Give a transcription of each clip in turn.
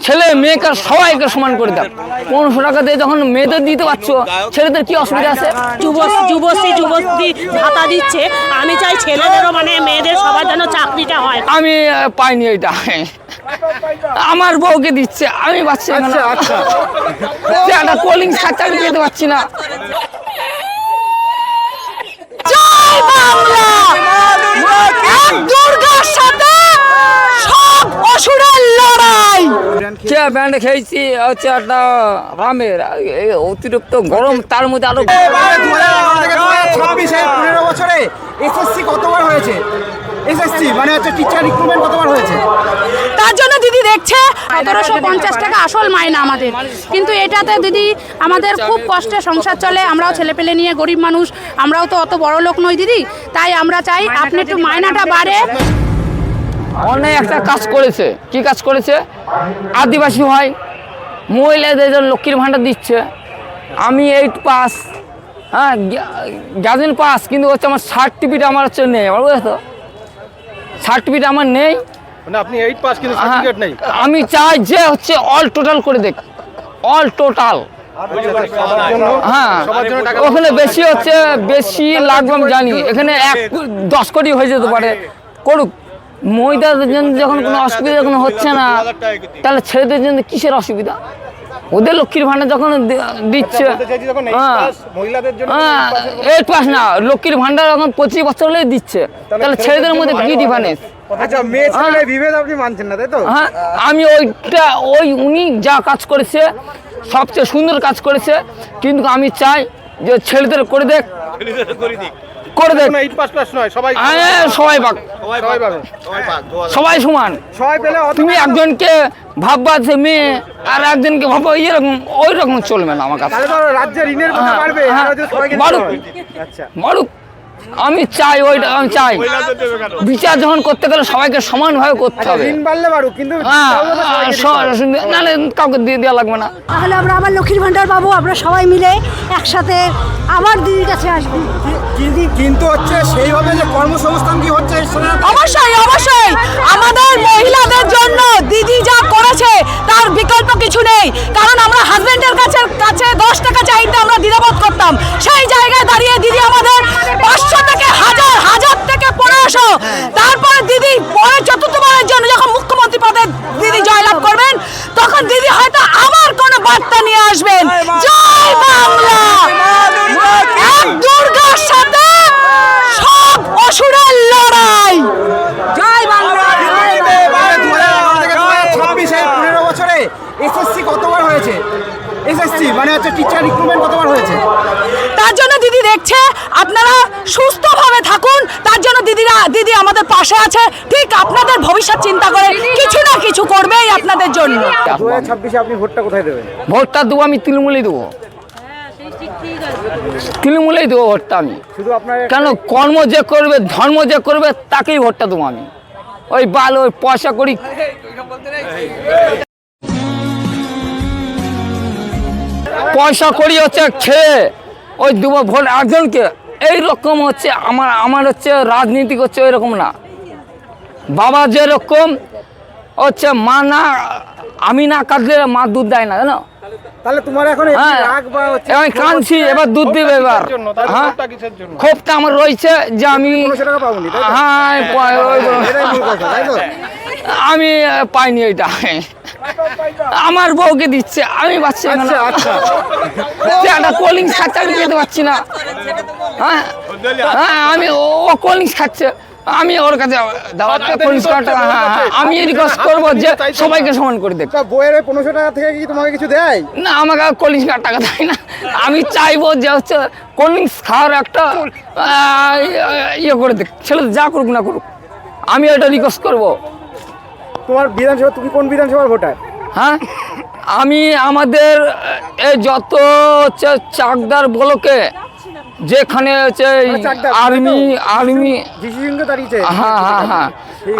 ছেলে মেয়েকে সবাইকে সমান করে দাও। 1500 টাকা দিয়ে যখন মেয়েদের দিতে পারছো, ছেলেদের কি অসুবিধা আছে? যুবশ্রী ভাতা দিচ্ছে, আমি চাই ছেলেদেরও মানে মেয়েদের সবার যেন চাকরিটা হয়। আমি পাইনি এটা, আমার বউকে দিচ্ছে, আমি পাচ্ছি না। একটা কোলিং খাচ্ছে, আমি পেতে পারছি না। জয় বাংলা! এক দুর্গার সাথে সব অসুরের লড়াই। ব্যান্ড খেয়েছি হচ্ছে একটা রামের, অতিরিক্ত গরম, তার মধ্যে আরো 15 বছরে এসএসসি কতবার হয়েছে? এসএসসি মানে হচ্ছে টিচার রিক্রুটমেন্ট কতবার হয়েছে? তার জন্য দিদি দেখছে 1750 টাকা আসল মাইনা আমাদের, কিন্তু এটাতে দিদি আমাদের খুব কষ্টে সংসার চলে। আমরাও ছেলেপেলে নিয়ে গরিব মানুষ, আমরাও তো অত বড় লোক নই দিদি, তাই আমরা চাই আপনি একটু মাইনাটা বাড়ে। অনেক একটা কাজ করেছে। কি কাজ করেছে? আদিবাসী হয়, মহিলাদের লক্ষ্মীর ভাণ্ডার দিচ্ছে। আমি 8 পাস, হ্যাঁ গ্যাজুয়েট পাস, কিন্তু হচ্ছে আমার সার্টিফিকেট আমার হচ্ছে নেই। আমার বুঝেছো, সার্টিফিকেট আমার নেই। মানে আপনি 8 পাস কিন্তু সার্টিফিকেট নেই। আমি চাই যে হচ্ছে অল টোটাল করে দেখ, অল টোটাল। হ্যাঁ, ওখানে বেশি হচ্ছে, বেশি লাগবে আমি জানি। এখানে 10 কোটি হয়ে যেতে পারে, করুক। মহিলাদের জন্য যখন কোনো অসুবিধা কোনো হচ্ছে না, তাহলে ছেলেদের জন্য কিসের অসুবিধা? ওদের লক্ষ্মীর ভাণ্ডার যখন দিচ্ছে, হ্যাঁ 8 পাস না, লক্ষ্মীর ভাণ্ডার এখন 25 বছর হলে দিচ্ছে, তাহলে ছেলেদের মধ্যে কি ডিফারেন্স? আচ্ছা, মেয়ে ছেলে বিভেদ আপনি মানছেন না, তাই তো? হ্যাঁ, আমি উনি যা কাজ করেছে সবচেয়ে সুন্দর কাজ করেছে, কিন্তু আমি চাই যে ছেলেদের করে দেখ, করে দেখ। 8 পাস নয়, সবাই পাক, সবাই সমান। সবাই পেলে তুমি একজনকে ভাববা যে মেয়ে, আর একজনকে ভাববা এরকম, ওই রকম চলবে না আমার কাছে। রাজ্যের ঋণের বোঝা বাড়বে, আচ্ছা বাড়ুক, আমি চাই ওইটা, আমি চাই বিচার যখন করতে গেলে সবাইকে সমানভাবে করতে হবে। ঋণ বাড়লে বাড়ুক, কিন্তু নাহলে কাউকে দিয়ে দেওয়া লাগবে না। তাহলে আমরা আবার লক্ষ্মীর ভাণ্ডার পাবো, আমরা সবাই মিলে একসাথে আবার দিদির কাছে আসবো। কিন্তু হচ্ছে সেইভাবে যে কর্মসংস্থান কি হচ্ছে? অবশ্যই অবশ্যই আমাদের মহিলাদের জন্য দিদি যা করেছে তার বিকল্প কিছু নেই, কারণ আমরা হাজবেন্ডের কাছে 10 টাকা চাইতে আমরা দ্বিধাবোধ করতাম, সেই জায়গায় দাঁড়িয়ে দিদি আমাদের 500 থেকে 1000 থেকে 1500, তারপরে দিদি পরে চতুর্থবারের জন্য যখন মুখ্যমন্ত্রী পদে দিদি জয়লাভ করবেন, তখন দিদি হয়তো আবার কোনো বার্তা নিয়ে আসবেন। জয় বাংলা! এক দুর্গার সাথে সব অসুরের লড়াই। জয় বাংলা! 15 বছরে এসএসসি কতবার হয়েছে? এসএসসি মানে হচ্ছে টিচার রিক্রুটমেন্ট কতবার হয়েছে? তার জন্য দিদি দেখছে আপনারা সুস্থভাবে থাকুন, তার জন্য দিদি আমাদের পাশে আছে। ঠিক আপনাদের ভবিষ্যৎ চিন্তা করে কিছু না কিছু করবেই আপনাদের জন্য। 2026-এ আপনি ভোটটা কোথায় দেবেন? ভোটটা দেবো আমি তৃণমূলেই দেবো, তৃণমূলেই দেবো ভোটটা আমি। শুধু আপনার কেন, কর্ম যে করবে, ধর্ম যে করবে, তাকেই ভোটটা দেবো আমি। ওই ওই পয়সা করি, পয়সা করি হচ্ছে খেয়ে ওই দেবো ভোট একজনকে। এইরকম হচ্ছে আমার হচ্ছে রাজনীতি হচ্ছে ওইরকম না। বাবা যেরকম হচ্ছে, মা না, আমি না কাঁদলে মা দুধ দেয় না, জানো? তাহলে তোমার এখন রাগ বা আমি কাঁদছি, এবার দুধ দিবে। এবার হ্যাঁ, ক্ষোভটা আমার রয়েছে যে আমি, হ্যাঁ আমি পাইনি এটা, আমার বউকে দিচ্ছে, আমি পাচ্ছি না। একটা কোল্ড ড্রিঙ্কস খাচ্ছে, আমি পেতে পারছি না। হ্যাঁ হ্যাঁ, আমি ও কোল্ড ড্রিঙ্কস খাচ্ছে, আমি ওর কাছে আমি রিকোয়েস্ট করবো যে সবাইকে সমান করে দেখ। বইয়ের 1500 টাকা থেকে কি তোমাকে কিছু দেয় না? আমাকে কোল্ড ড্রিঙ্কস টাকা দেয় না। আমি চাইবো যে হচ্ছে কোল্ড ড্রিঙ্কস খাওয়ার একটা ইয়ে করে দেখ, ছেলেদের যা করুক না করুক, আমি এটা রিকোয়েস্ট করবো। তোমার বিধানসভা, তুমি কোন বিধানসভার ভোটার? হ্যাঁ, আমি আমাদের এই যত হচ্ছে চাকদার ব্লকে যেখানে হচ্ছে আর্মি, হ্যাঁ হ্যাঁ হ্যাঁ,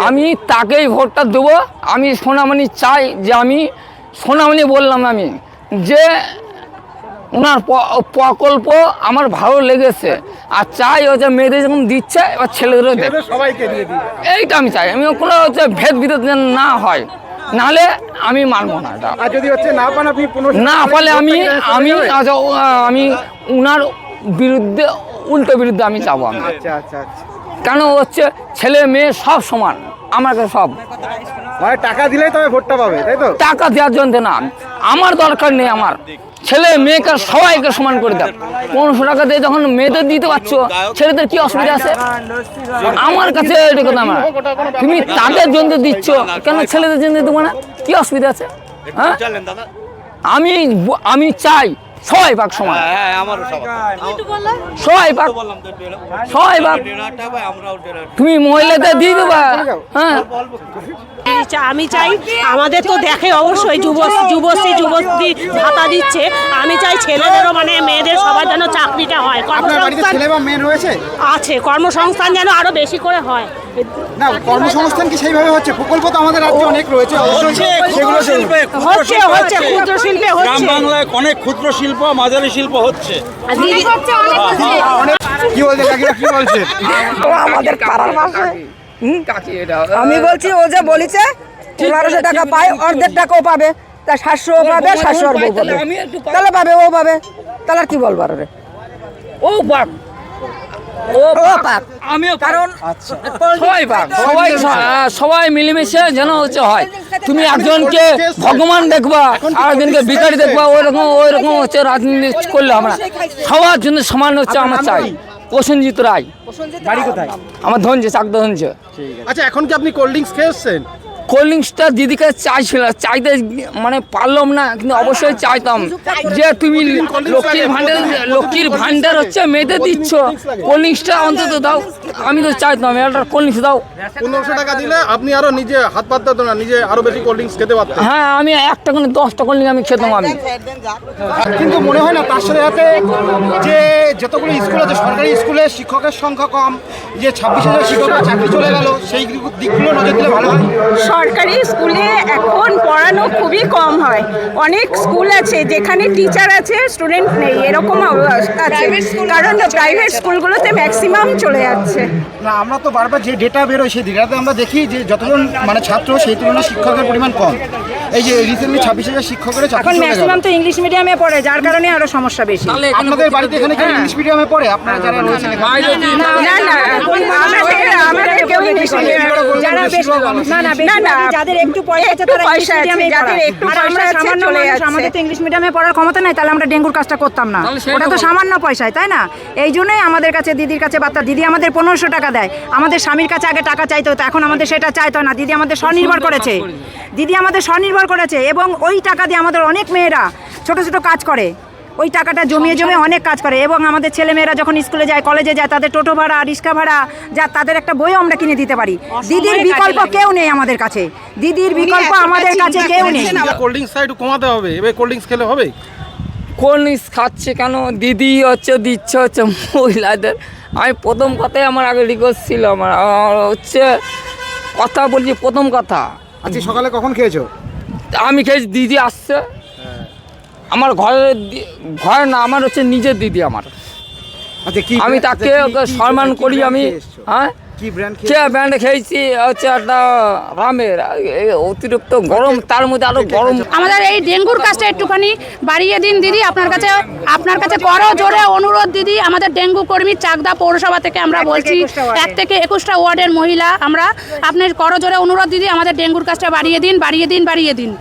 আমি তাকেই ভোটটা দেবো। আমি সোনামণি চাই, যে আমি সোনামণি বললাম আমি, যে ওনার প্রকল্প আমার ভালো লেগেছে, আর চাই হচ্ছে মেয়েদের যখন দিচ্ছে এবার ছেলেদেরও দেয়, সবাইকে দিয়ে দিই, এইটা আমি চাই। আমি কোনো হচ্ছে ভেদ বিরোধ যেন না হয়, নাহলে আমি মানবো না এটা। আর যদি হচ্ছে না পান আপনি 1500 না পারলে আমি উনার বিরুদ্ধে বিরুদ্ধে আমি যাবো আমি। আচ্ছা আচ্ছা আচ্ছা, কেন হচ্ছে ছেলে মেয়ে সব সমান আমার কাছে সব। মানে টাকা দিলেই তবে ভোটটা পাবে, তাই তো? টাকা দেওয়ার জন্য না, আমার দরকার নেই, আমার ছেলে মেয়েকে সবাইকে সমান করে দাও। 1500 টাকা দিয়ে যখন মেয়েদের দিতে পারছো, ছেলেদের কি অসুবিধা আছে? আমার কাছে এটা কথা না, তুমি তাদের জন্য দিচ্ছ, কেন ছেলেদের জন্য দেবো না? কি অসুবিধা আছে? হ্যাঁ, আমি চাই সবাই পাক সমান, সবাই পাক, সবাই পাক। তুমি মহিলাদের দিয়ে দেবা? হ্যাঁ, আমি চাই, আমাদের তো দেখে অবশ্যই যুবশ্রী ভাতা দিচ্ছে, আমি চাই ছেলেদেরও মানে মেয়েদের সবার যেন চাকরিটা হয়, আপনার বাড়িতে ছেলে বা মেয়ে রয়েছে? আছে, কর্মসংস্থান যেন আরো বেশি করে হয়। না, কর্মসংস্থান কি সেইভাবে হচ্ছে? প্রকল্প তো আমাদের রাজ্যে অনেক রয়েছে, অবশ্যই সেগুলো হচ্ছে ক্ষুদ্র শিল্পে গ্রাম হচ্ছে। বাংলায় অনেক ক্ষুদ্র শিল্প, মাঝারি শিল্প হচ্ছে। কি বলছে কাকিরা, কি বলছে? আমাদের পাড়ার পাশে কাকি এটা আমি বলছি, ও যে বলেছে 1200 টাকা পায়, অর্ধেক টাকাও পাবে, তা 700 পাবে, 700 আর বউ পাবে, তাহলে পাবে, ও পাবে, তাহলে আর কি বলবো আর ওরে? ও পাক, ও পাক, আমিও কারণ সবাই পাক, সবাই মিলেমিশে যেন হচ্ছে হয়। তুমি একজনকে ভগবান দেখবা, আর একজনকে ভিখারি দেখবা, ওই রকম হচ্ছে রাজনীতি করলে আমরা সবার জন্য সমান হচ্ছে আমার চাই। প্রসেনজিৎ রায়, বাড়ি কোথায়? আমার ধনছে, চাকদা ধনছে। আচ্ছা, এখন কি আপনি কোল্ড ড্রিঙ্কস খেয়েছেন? কোল্ড ড্রিঙ্কসটা দিদিকে চাইতে মানে পারলাম না, কিন্তু অবশ্যই চাইতাম যে তুমি লক্ষ্মীর ভান্ডার হচ্ছে মেয়েদের দিচ্ছ, কোল্ড ড্রিঙ্কসটা অন্তত দাও। আমি তো চাইতাম একটা কোল্ড ড্রিঙ্কস দাও। 1500 টাকা দিলে আপনি আরো নিজে হাত পাততে না, নিজে আরো বেশি কোল্ড ড্রিঙ্কস খেতে পারতেন। হ্যাঁ, আমি একটা করে 10টা কোল্ড ড্রিঙ্কস আমি খেতাম আমি। কিন্তু মনে হয় না তার সাথে সাথে যে যতগুলো স্কুল আছে, সরকারি স্কুলে শিক্ষকের সংখ্যা কম, যে 26,000 শিক্ষকের চাকরি চলে গেল, সেই দিকগুলো নজর দিলে ভালো হয়। সরকারি স্কুলে এখন পড়ানো খুবই কম হয়। অনেক স্কুল আছে যেখানে টিচার আছে, স্টুডেন্ট নেই, এরকম অবস্থা আছে, কারণ প্রাইভেট স্কুলগুলোতে ম্যাক্সিমাম চলে যাচ্ছে। না, আমরা তো বারবার যে ডেটা বেরোয় সেই ডেটাতে আমরা দেখি যে যতজন মানে ছাত্র, সেই তুলনায় শিক্ষকের পরিমাণ কম। এই যে রিসেন্টলি 26,000 শিক্ষকের চাকরি এখন চলে গেল। ম্যাক্সিমাম তো ইংলিশ মিডিয়ামে পড়ে, যার কারণে আরো সমস্যা বেশি। আপনাদের বাড়িতে এখানে কি ইংলিশ মিডিয়ামে পড়ে? আপনারা যারা রয়েছেন এখানে? না না, আমাদের কেউ ইংলিশ মিডিয়াম, যারা বেশি না না, যাদের একটু পয়সা আছে তারা ইংলিশ মিডিয়ামে যাদের একটু পয়সা আছে চলে যাচ্ছে। আমাদের তো ইংলিশ মিডিয়ামে পড়ার ক্ষমতা নাই, তাহলে আমরা ডেঙ্গুর কাজটা করতাম না। ওটা তো সামান্য পয়সায়, তাই না? এই জন্যই আমাদের কাছে দিদির কাছে বার্তা, দিদি আমাদের 1500 টাকা দেয়। আমাদের স্বামীর কাছে আগে টাকা চাইতে হতো, এখন আমাদের সেটা চাইতো না। দিদি আমাদের স্বনির্ভর করেছে, এবং ওই টাকা দিয়ে আমাদের অনেক মেয়েরা ছোট ছোট কাজ করে, ওই টাকাটা জমিয়ে অনেক কাজ করে। এবং আমাদের ছেলেমেয়েরা যখন স্কুলে যায়, কলেজে যায়, তাদের টোটো ভাড়া, রিক্সা ভাড়া, যা তাদের একটা বইও আমরা কিনে দিতে পারি। দিদির বিকল্প কেউ নেই আমাদের কাছে, দিদির বিকল্প আমাদের কাছে কেউ নেই। কোল্ড ড্রিঙ্কস একটু কমাতে হবে, এবার কোল্ড ড্রিঙ্কস খেলে হবে? কোল্ড ড্রিঙ্কস খাচ্ছে কেন? দিদি দিচ্ছে মহিলাদের। আমি প্রথম কথাই আমার আগে রিকোয়েস্ট ছিল, আমার হচ্ছে কথা বলছি, প্রথম কথা আজকে সকালে কখন খেয়েছো? আমি খেয়েছি, দিদি আসছে আমার ঘরে না, আমার হচ্ছে নিজের দিদি আমার। আচ্ছা, কি আমি তাকে সম্মান করি আমি। হ্যাঁ, কি ব্র্যান্ড ব্র্যান্ড খেয়েছি হচ্ছে একটা রামের, অতিরিক্ত গরম, তার মধ্যে আরো গরম। আমাদের এই ডেঙ্গুর কাজটা একটুখানি বাড়িয়ে দিন দিদি, আপনার কাছে করো জোরে অনুরোধ দিদি। আমাদের ডেঙ্গু কর্মী চাকদা পৌরসভা থেকে আমরা বলছি, 1 থেকে 21টা ওয়ার্ডের মহিলা আমরা, আপনার করো জোরে অনুরোধ দিদি, আমাদের ডেঙ্গুর কাজটা বাড়িয়ে দিন।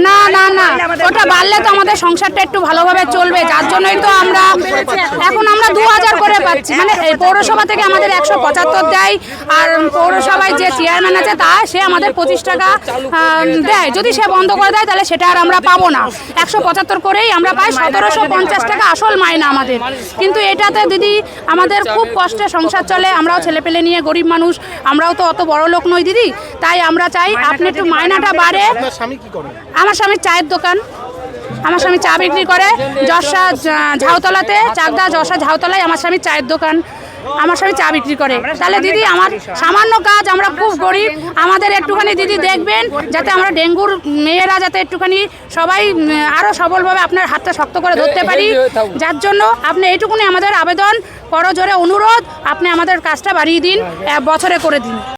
না না না, ওটা বাড়লে তো আমাদের সংসারটা একটু ভালোভাবে চলবে, যার জন্যই তো আমরা এখন 2000 করে পাচ্ছি। মানে এই পৌরসভা থেকে আমাদের 175 দেয়, আর পৌরসভায় যে চেয়ারম্যান আছে সে আমাদের 25 টাকা দেয়। যদি সে বন্ধ করে দেয় তাহলে সেটা আর আমরা পাবো না। 175 করেই আমরা পাই 1750 টাকা আসল মাইনা আমাদের। কিন্তু এটাতে দিদি আমাদের খুব কষ্টে সংসার চলে, আমরাও ছেলেপেলে নিয়ে গরিব মানুষ, আমরাও তো অত বড় লোক নই দিদি। তাই আমরা চাই আপনি একটু মাইনাটা বাড়ে। আপনার স্বামী কি করে? আমার স্বামীর চায়ের দোকান, আমার স্বামী চা বিক্রি করে যশা ঝাউতলাতে, চাকদা যশা ঝাউতলায় আমার স্বামী চায়ের দোকান, আমার স্বামী চা বিক্রি করে। তাহলে দিদি আমার সামান্য কাজ, আমরা খুব গরিব, আমাদের একটুখানি দিদি দেখবেন যাতে আমরা ডেঙ্গুর মেয়েরা যাতে একটুখানি সবাই আরও সবলভাবে আপনার হাতটা শক্ত করে ধরতে পারি। যার জন্য আপনি এইটুকুনি আমাদের আবেদন, করো জোরে অনুরোধ, আপনি আমাদের কাজটা বাড়িয়ে দিন, 1 বছরে করে দিন।